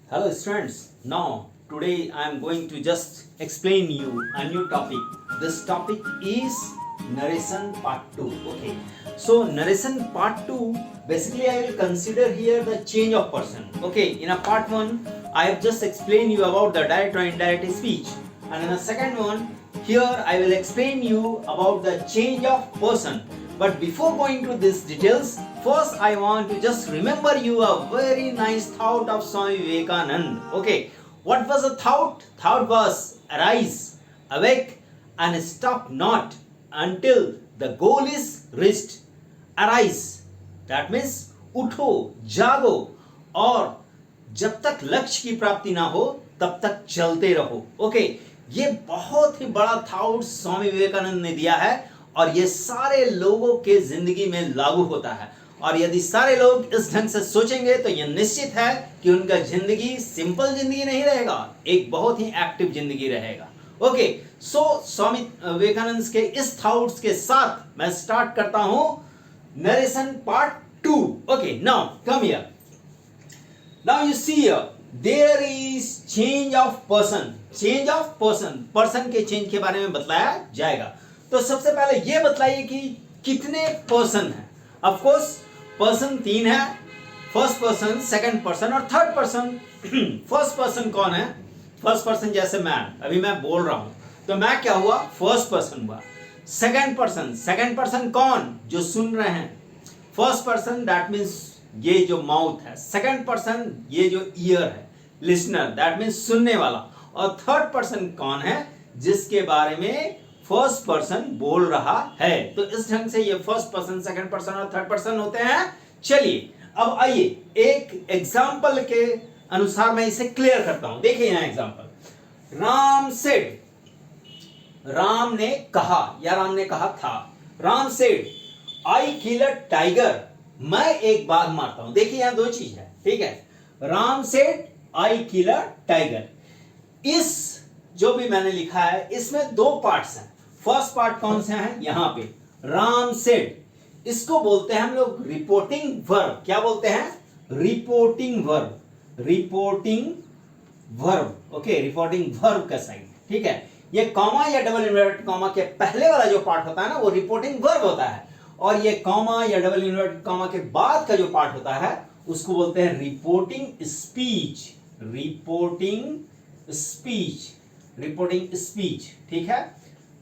Hello students, now today I am going to just explain you a new topic. This topic is narration part 2. Okay, so narration part 2, basically I will consider here the change of person. Okay, in a part 1 I have just explained you about the direct or indirect speech, and in the second one here I will explain you about the change of person. But before going to these details, first I want to just remember you a very nice thought of Swami Vivekananda. Okay, what was the thought? Thought was arise, awake, and stop not until the goal is reached. Arise, that means उठो, जागो और जब तक लक्ष्य की प्राप्ति ना हो तब तक चलते रहो. ओके, ये बहुत ही बड़ा थॉट स्वामी विवेकानंद ने दिया है और ये सारे लोगों के जिंदगी में लागू होता है. और यदि सारे लोग इस ढंग से सोचेंगे तो यह निश्चित है कि उनका जिंदगी सिंपल जिंदगी नहीं रहेगा, एक बहुत ही एक्टिव जिंदगी रहेगा. ओके, सो स्वामी विवेकानंद के इस थॉट्स के साथ मैं स्टार्ट करता हूं narration part 2. Okay, now come here. Now you see here there is change of person. Change of person, person के चेंज के बारे में बतलाया जाएगा. तो सबसे पहले ये बतलाइए कि कितने पर्सन हैं. ऑफ कोर्स पर्सन 3 है, फर्स्ट पर्सन, सेकंड पर्सन और थर्ड पर्सन. फर्स्ट पर्सन कौन है? फर्स्ट पर्सन जैसे मैं, अभी मैं बोल रहा हूं तो मैं क्या हुआ? फर्स्ट पर्सन हुआ. सेकंड पर्सन, सेकंड पर्सन कौन? जो सुन रहे हैं. फर्स्ट पर्सन दैट मीन्स ये जो माउथ है. सेकंड पर्सन ये जो ईयर है, लिसनर, दैट मीन्स सुनने वाला. और थर्ड पर्सन कौन है? जिसके बारे में फर्स्ट पर्सन बोल रहा है. तो इस ढंग से ये फर्स्ट पर्सन, सेकंड पर्सन और थर्ड पर्सन होते हैं. चलिए अब आइए एक एग्जाम्पल के अनुसार मैं इसे क्लियर करता हूं. देखिए यहां एग्जाम्पल. राम सेड, राम ने कहा या राम ने कहा था. Ram said I kill a tiger, मैं एक बाघ मारता हूं. देखिए यहां 2 चीज है, ठीक है. Ram said I kill a tiger. इस जो भी मैंने लिखा है इसमें 2 पार्ट्स हैं. फर्स्ट पार्ट कौन से हैं? यहां पे राम सेड, इसको बोलते हैं हम लोग रिपोर्टिंग वर्ब. क्या बोलते हैं? Reporting verb. Reporting verb. Okay, reporting verb का साइड, ठीक है. ये कॉमा या डबल इन्वर्टेड कॉमा के पहले वाला जो पार्ट होता है ना, वो रिपोर्टिंग वर्ब होता है. और ये कॉमा या डबल इन्वर्टेड कॉमा के बाद का जो पार्ट होता है उसको बोलते हैं reporting speech. Reporting speech, reporting speech, ठीक है.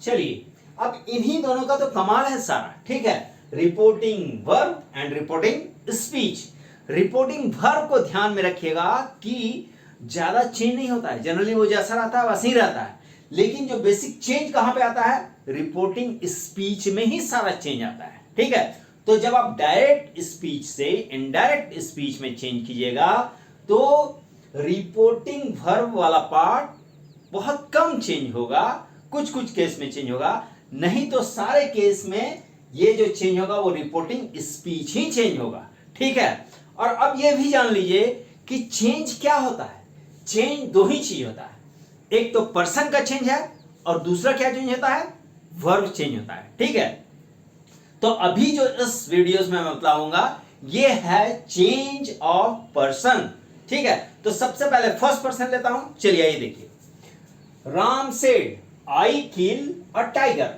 चलिए अब इन्हीं दोनों का तो कमाल है सारा, ठीक है. Reporting verb and reporting speech. Reporting verb को ध्यान में रखिएगा कि ज्यादा चेंज नहीं होता है, जनरली वो जैसा रहता है वैसे ही रहता है. लेकिन जो बेसिक चेंज कहां पे आता है? रिपोर्टिंग स्पीच में ही सारा चेंज आता है, ठीक है. तो जब आप डायरेक्ट स्पीच से इनडायरेक्ट स्पीच में चेंज कीजिएगा तो रिपोर्टिंग वर्ब वाला पार्ट बहुत कम चेंज होगा, कुछ कुछ केस में चेंज होगा, नहीं तो सारे केस में ये जो चेंज होगा वो रिपोर्टिंग स्पीच ही चेंज होगा, ठीक है. और अब ये भी जान लीजिए कि चेंज क्या होता है. चेंज 2 ही चीज होता है, एक तो पर्सन का चेंज है और दूसरा क्या चेंज होता है? वर्ब चेंज होता है, ठीक है. तो अभी जो इस वीडियोस में मैं बताऊंगा ये है चेंज ऑफ पर्सन, ठीक है. तो सबसे पहले फर्स्ट पर्सन लेता हूं. चलिए आइए देखिए. Ram said I kill a tiger.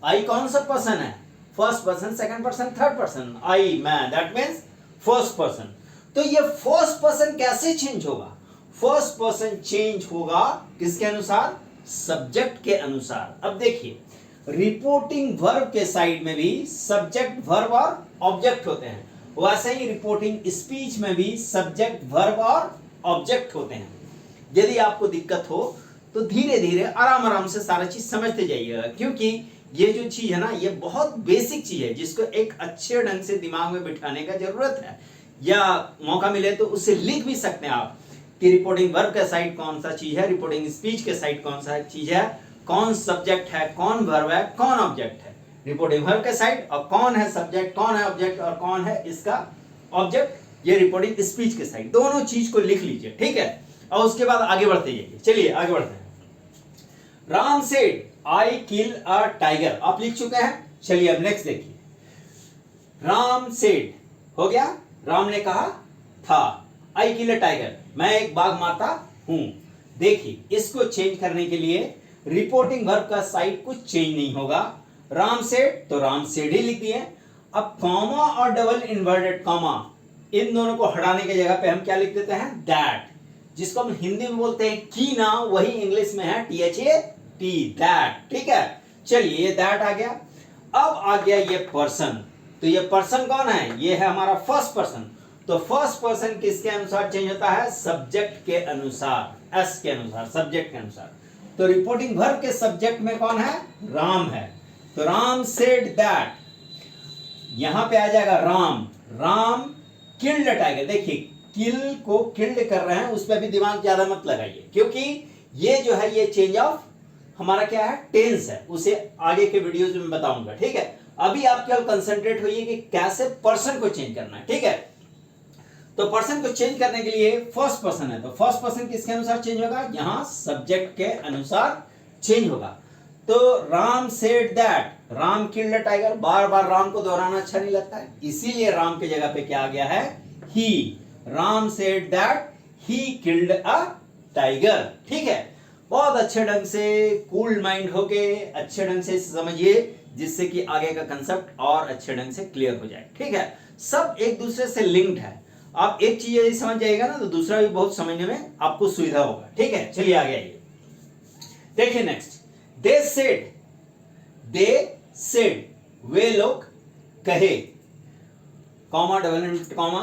I कौन सा पर्सन है? First person, second person, third person. I, मैं, दैट मीन्स फर्स्ट पर्सन. तो ये फर्स्ट पर्सन कैसे चेंज होगा? फर्स्ट पर्सन चेंज होगा किसके अनुसार? सब्जेक्ट के अनुसार. अब देखिए रिपोर्टिंग वर्ब के साइड में भी सब्जेक्ट, वर्ब और ऑब्जेक्ट होते हैं, वैसे ही रिपोर्टिंग स्पीच में भी सब्जेक्ट, वर्ब और ऑब्जेक्ट होते हैं. यदि आपको दिक्कत हो तो धीरे धीरे आराम आराम से सारा चीज समझते जाइएगा, क्योंकि ये जो चीज है ना ये बहुत बेसिक चीज है जिसको एक अच्छे ढंग से दिमाग में बिठाने का जरूरत है. या मौका मिले तो उसे लिख भी सकते हैं आप कि रिपोर्टिंग वर्ब का साइड कौन सा चीज है, रिपोर्टिंग स्पीच के साइड कौन सा चीज है, कौन सब्जेक्ट है, कौन वर्ब है, कौन ऑब्जेक्ट है. रिपोर्टिंग वर्ब के साइड और कौन है सब्जेक्ट, कौन है ऑब्जेक्ट और कौन है इसका ऑब्जेक्ट, ये रिपोर्टिंग स्पीच के साइड. दोनों चीज को लिख लीजिए, ठीक है. और उसके बाद आगे बढ़ते जाइए. चलिए आगे बढ़ते हैं. Ram said I kill a tiger, आप लिख चुके हैं. चलिए अब नेक्स्ट देखिए. राम सेड हो गया, राम ने कहा था. आई किल अ टाइगर, मैं एक बाघ मारता हूं। देखिए, इसको चेंज करने के लिए रिपोर्टिंग वर्ब का साइड कुछ चेंज नहीं होगा। राम सेड तो राम सेड ही लिख दिए। अब कॉमा और डबल इन्वर्टेड कॉमा, इन दोनों को हटाने की जगह पे हम क्या लिख देते हैं, दैट, जिसको हम हिंदी में बोलते हैं की ना, वही इंग्लिश में है THAT, दैट। ठीक है, चलिए ये दैट आ गया। अब आ गया ये पर्सन। तो ये पर्सन कौन है, ये है हमारा फर्स्ट पर्सन। तो फर्स्ट पर्सन किसके अनुसार चेंज होता है, सब्जेक्ट के अनुसार, एस के अनुसार, सब्जेक्ट के अनुसार। तो रिपोर्टिंग वर्ब के सब्जेक्ट में कौन है, राम है। तो राम सेड दैट, यहां पे आ जाएगा राम, राम किल्ड टाइगर। देखिए, किल को किल्ड कर रहे हैं, उस पर भी दिमाग ज्यादा मत लगाइए, क्योंकि ये जो है ये चेंज ऑफ हमारा क्या है, टेंस है, उसे आगे के वीडियोज में बताऊंगा। ठीक है, अभी आप केवल कंसंट्रेट होइए कि कैसे पर्सन को चेंज करना है। ठीक है, तो पर्सन को चेंज करने के लिए फर्स्ट पर्सन है, तो फर्स्ट पर्सन किसके अनुसार चेंज होगा, यहां सब्जेक्ट के अनुसार चेंज होगा। तो Ram said that, Ram killed tiger, बार बार राम को दोहराना अच्छा नहीं लगता है, इसीलिए राम की जगह पे क्या आ गया है, he. Ram said that he killed a tiger. ठीक है, बहुत अच्छे ढंग से कूल माइंड होके अच्छे ढंग से समझिए, जिससे कि आगे का कंसेप्ट और अच्छे ढंग से क्लियर हो जाए। ठीक है, सब एक दूसरे से लिंक्ड है। आप एक चीज यदि समझ जाएगा ना, तो दूसरा भी बहुत समझने में आपको सुविधा होगा। ठीक है, चलिए आगे आइए, देखिए नेक्स्ट। दे सेड, वे लोग कहे, comma double inverted comma,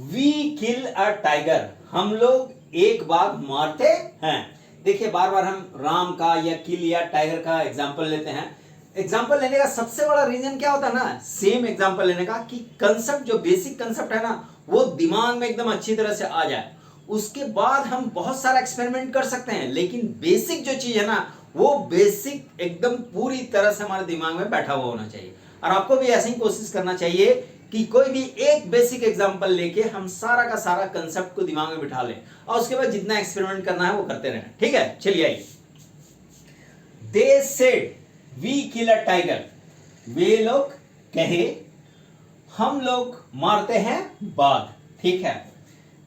we kill a tiger, हम लोग एक बाघ मारते हैं। देखिए, बार बार हम राम का या किल या टाइगर का एग्जाम्पल लेते हैं। एग्जाम्पल लेने का सबसे बड़ा रीजन क्या होता है ना, सेम एग्जाम्पल लेने का, कि कंसेप्ट, जो बेसिक कंसेप्ट है ना, वो दिमाग में एकदम अच्छी तरह से आ जाए। उसके बाद हम बहुत सारा एक्सपेरिमेंट कर सकते हैं, लेकिन बेसिक जो चीज है ना, वो बेसिक एकदम पूरी तरह से हमारे दिमाग में बैठा हुआ होना चाहिए। और आपको भी ऐसे ही कोशिश करना चाहिए कि कोई भी एक बेसिक एग्जाम्पल लेके हम सारा का सारा कंसेप्ट को दिमाग में बिठा लें, और उसके बाद जितना एक्सपेरिमेंट करना है वो करते रहें। ठीक है, चलिए आइए। They said we kill a tiger, वे लोग कहे हम लोग मारते हैं बाघ। ठीक है,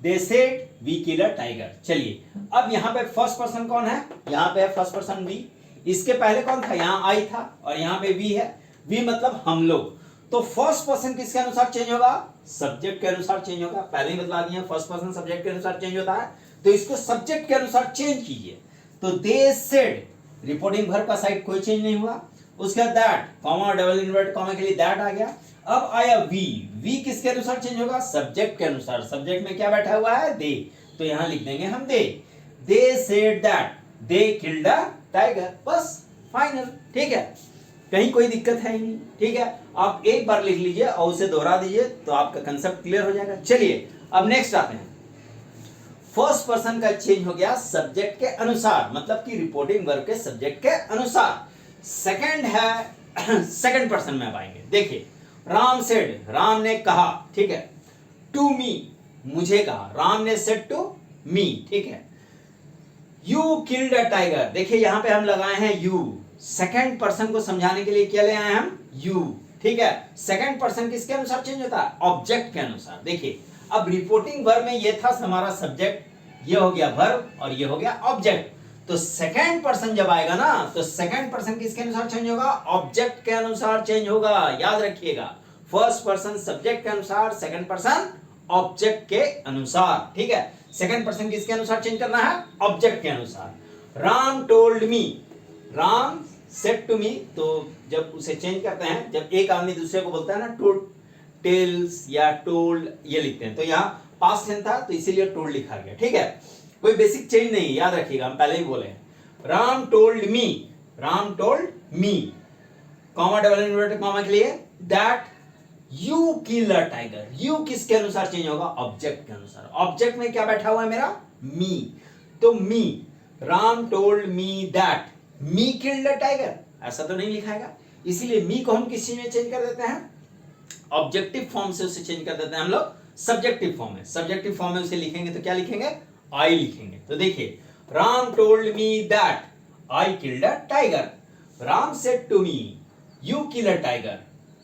they said we kill a tiger. चलिए, अब यहां पे फर्स्ट पर्सन कौन है, यहां पे फर्स्ट पर्सन वी, इसके पहले कौन था, यहां आई था, और यहां पे वी है, वी मतलब हम लोग। तो फर्स्ट पर्सन किसके अनुसार चेंज होगा, सब्जेक्ट के अनुसार चेंज होगा। पहले ही बता दिया, फर्स्ट पर्सन सब्जेक्ट के अनुसार चेंज होता है, तो इसको सब्जेक्ट के अनुसार चेंज कीजिए। तो दे सेड, रिपोर्टिंग वर्ब का साइड कोई चेंज नहीं हुआ। उसके बाद that, comma double inverted comma के लिए दैट आ गया। अब आया वी, वी किसके अनुसार चेंज होगा, सब्जेक्ट के अनुसार। सब्जेक्ट में क्या बैठा हुआ है, दे, तो यहां लिख देंगे हम they. They said that they killed a tiger, बस फाइनल। ठीक है, कहीं कोई दिक्कत है ही नहीं। ठीक है, आप एक बार लिख लीजिए और उसे दोहरा दीजिए, तो आपका कंसेप्ट क्लियर हो जाएगा। चलिए, अब नेक्स्ट आते हैं। फर्स्ट पर्सन का चेंज हो गया सब्जेक्ट के अनुसार, मतलब कि रिपोर्टिंग वर्ब के सब्जेक्ट के अनुसार। सेकंड है, सेकंड पर्सन में अब आएंगे। देखिए, राम सेड, राम ने कहा। ठीक है, टू मी, मुझे कहा, राम ने सेड टू मी। ठीक है, यू किल्ड अ टाइगर, देखिए यहां पे हम लगाए हैं यू, सेकंड पर्सन को समझाने के लिए क्या ले आए हम, यू। ठीक है, सेकंड पर्सन किसके अनुसार चेंज होता है, ऑब्जेक्ट के अनुसार। देखिए, अब रिपोर्टिंग वर्ब में ये था हमारा सब्जेक्ट, ये हो गया वर्ब, और ये हो गया ऑब्जेक्ट। तो सेकंड पर्सन जब आएगा ना, तो सेकंड पर्सन किसके अनुसार चेंज होगा, ऑब्जेक्ट के अनुसार चेंज होगा। याद रखिएगा, फर्स्ट पर्सन सब्जेक्ट के अनुसार, सेकंड पर्सन ऑब्जेक्ट के अनुसार। ठीक है, सेकंड पर्सन किसके अनुसार चेंज करना है, ऑब्जेक्ट के अनुसार। Ram told me, Ram said to me, तो जब उसे चेंज करते हैं, जब एक आदमी दूसरे को बोलता है ना, टोल्ड, टेल्स या टोल्ड ये लिखते हैं, तो यहाँ पास्ट टेंस था तो इसीलिए टोल्ड लिखा गया। ठीक है, कोई बेसिक चेंज नहीं, याद रखिएगा, हम पहले ही बोले। Ram told me, Ram told मी, कॉमा डबल इन्वर्टेड कॉमा के लिए, that you kill a tiger. You किसके अनुसार चेंज होगा, ऑब्जेक्ट के अनुसार। ऑब्जेक्ट में क्या बैठा हुआ है मेरा, मी, तो me, Ram told me that me killed a tiger, ऐसा तो नहीं लिखाएगा, इसीलिए मी को हम किस चीज में चेंज कर देते हैं, ऑब्जेक्टिव फॉर्म से उसे चेंज कर देते हैं हम लोग सब्जेक्टिव फॉर्म में। सब्जेक्टिव फॉर्म में उसे लिखेंगे तो क्या लिखेंगे, आई लिखेंगे। तो देखिए, Ram told me that I killed a tiger, Ram said to me you kill a tiger,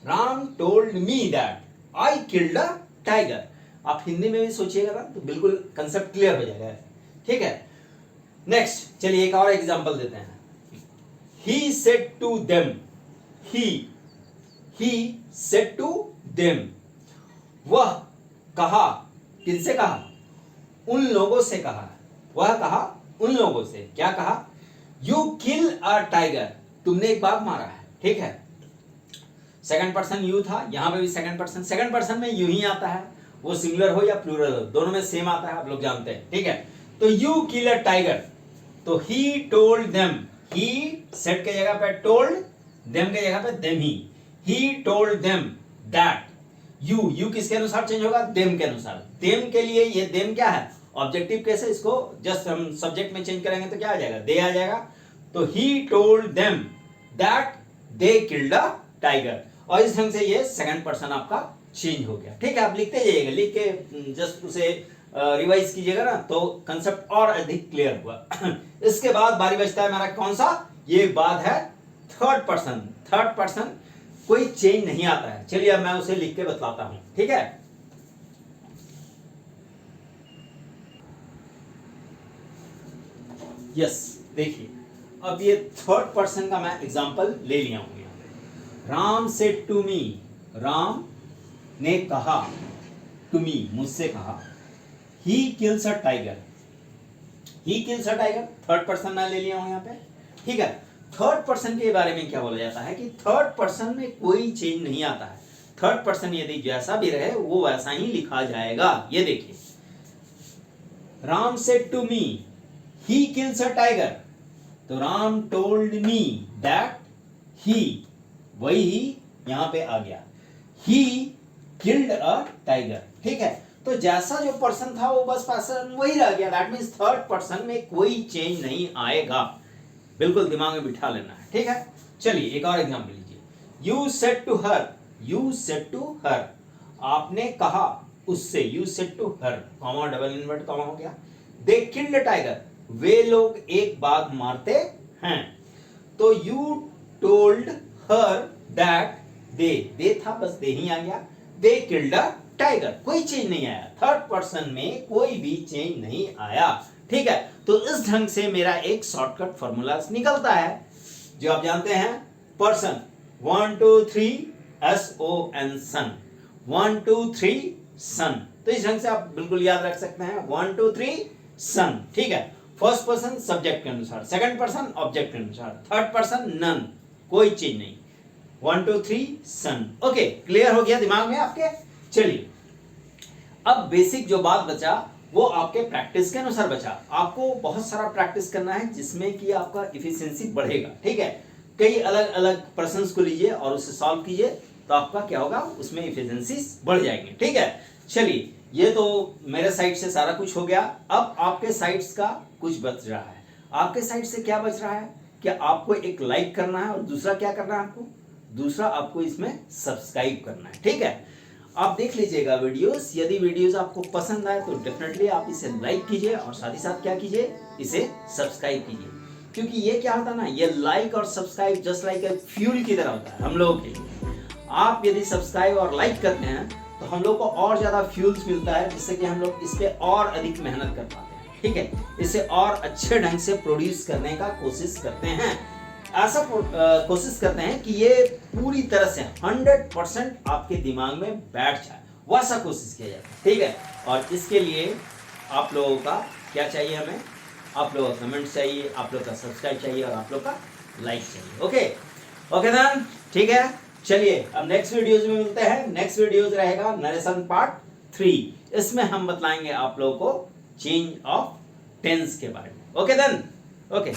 Ram told me that I killed a tiger. आप हिंदी में भी सोचिएगा ना तो बिल्कुल कंसेप्ट क्लियर हो जाएगा। ठीक है, नेक्स्ट चलिए एक और एग्जांपल देते हैं। He said to them, he said to them, वह कहा, किनसे कहा? उन लोगों से कहा। वह कहा उन लोगों से, क्या कहा? यू किल अ टाइगर, तुमने एक बाघ मारा है। ठीक है, सेकंड पर्सन यू था, यहां पे भी सेकंड पर्सन में यू ही आता है, वो सिंगुलर हो या प्लूरल हो, दोनों में सेम आता है, आप लोग जानते हैं। ठीक है, तो यू किल अ टाइगर, तो he told them, he said के जगह पे टोल्ड, देम के जगह pay them he told them that you किसके अनुसार चेंज होगा? देम के अनुसार। देम के लिए ये देम क्या है? ऑब्जेक्टिव केस है, इसको जस्ट हम सब्जेक्ट में चेंज करेंगे तो क्या आ जाएगा? दे आ जाएगा। तो he told them that they killed a tiger, और इस ढंग से ये सेकंड पर्सन आपका चेंज हो गया। ठीक है, आप लिखते जाइएगा, लिख के जस्ट उसे रिवाइज कीजिएगा ना तो कंसेप्ट और अधिक क्लियर हुआ। इसके बाद बारी बचता है हमारा कौन सा? ये बात है थर्ड पर्सन कोई चेंज नहीं आता है। चलिए अब मैं उसे लिख के बतलाता हूं। ठीक है, यस, देखिए अब ये थर्ड पर्सन का मैं एग्जांपल ले लिया हूं। यहां पे Ram said to me, Ram ने कहा, टू मी मुझसे कहा, he kills a tiger, he kills a tiger, third person मैं ले लिया हूं यहां पे। ठीक है, थर्ड पर्सन के बारे में क्या बोला जाता है कि थर्ड पर्सन में कोई चेंज नहीं आता है। थर्ड पर्सन यदि जैसा भी रहे वो वैसा ही लिखा जाएगा। ये देखिए, Ram said to me he kills a tiger, तो Ram told me that he, वही ही यहां पे आ गया, ही किल्ड अ टाइगर। ठीक है, तो जैसा जो पर्सन था वो बस पर्सन वही रह गया। दैट मींस थर्ड पर्सन में कोई चेंज नहीं आएगा, बिल्कुल दिमाग में बिठा लेना है। ठीक है, चलिए एक और एग्जांपल लीजिए। You said to her, you said to her, आपने कहा उससे, you said to her, comma double invert comma हो गया। दे किल्ड टाइगर, वे लोग एक बाघ मारते हैं। तो you told her that they था, बस दे ही आ गया, दे किल्ड अ टाइगर, कोई चेंज नहीं आया। थर्ड पर्सन में कोई भी चेंज नहीं आया। ठीक है, तो इस ढंग से मेरा एक शॉर्टकट फॉर्मूला निकलता है जो आप जानते हैं, पर्सन 1 2 3 SON, सन, 1 2 3 सन। तो इस ढंग से आप बिल्कुल याद रख सकते हैं, 1 2 3 सन। ठीक है, फर्स्ट पर्सन सब्जेक्ट के अनुसार, सेकंड पर्सन ऑब्जेक्ट के अनुसार, थर्ड पर्सन नन, कोई चीज नहीं, 1 2 3 सन। ओके, क्लियर हो गया दिमाग में आपके? चलिए अब बेसिक जो बात बचा वो आपके प्रैक्टिस के अनुसार बचा। आपको बहुत सारा प्रैक्टिस करना है जिसमें कि आपका इफिशिएंसी बढ़ेगा। ठीक है, कई अलग अलग प्रश्नों को लीजिए और उसे सॉल्व कीजिए, तो आपका क्या होगा, उसमें इफिशिएंसी बढ़ जाएगी। ठीक है, चलिए ये तो मेरे साइड से सारा कुछ हो गया। अब आपके साइड्स का कुछ बच रहा है। आपके साइड से क्या बच रहा है कि आपको एक लाइक करना है और दूसरा क्या करना है आपको, दूसरा आपको इसमें सब्सक्राइब करना है। ठीक है, आप देख लीजिएगा वीडियोस, यदि वीडियोस आपको पसंद आए तो डेफिनेटली आप इसे लाइक कीजिए और साथ ही साथ क्या कीजिए, इसे सब्सक्राइब कीजिए। क्योंकि ये क्या होता है ना, ये लाइक और subscribe just like a fuel की तरह होता है हम लोगों के लिए। आप यदि सब्सक्राइब और लाइक करते हैं तो हम लोग को और ज्यादा फ्यूल्स मिलता है, जिससे कि हम लोग इस पे और अधिक मेहनत कर पाते हैं। ठीक है, इसे और अच्छे ढंग से प्रोड्यूस करने का कोशिश करते हैं। ऐसा कोशिश करते हैं कि ये पूरी तरह से 100% आपके दिमाग में बैठ जाए, वैसा कोशिश किया जाता है। ठीक है, और इसके लिए आप लोगों का क्या चाहिए, हमें आप लोगों का कमेंट चाहिए, आप लोगों का सब्सक्राइब चाहिए और आप लोग का लाइक चाहिए। ओके ओके देन, ठीक है, चलिए अब नेक्स्ट वीडियोज में मिलते हैं। नेक्स्ट वीडियोज रहेगा नरेशन पार्ट 3, इसमें हम बतलाएंगे आप लोगों को चेंज ऑफ टेंस के बारे में। Okay then, okay.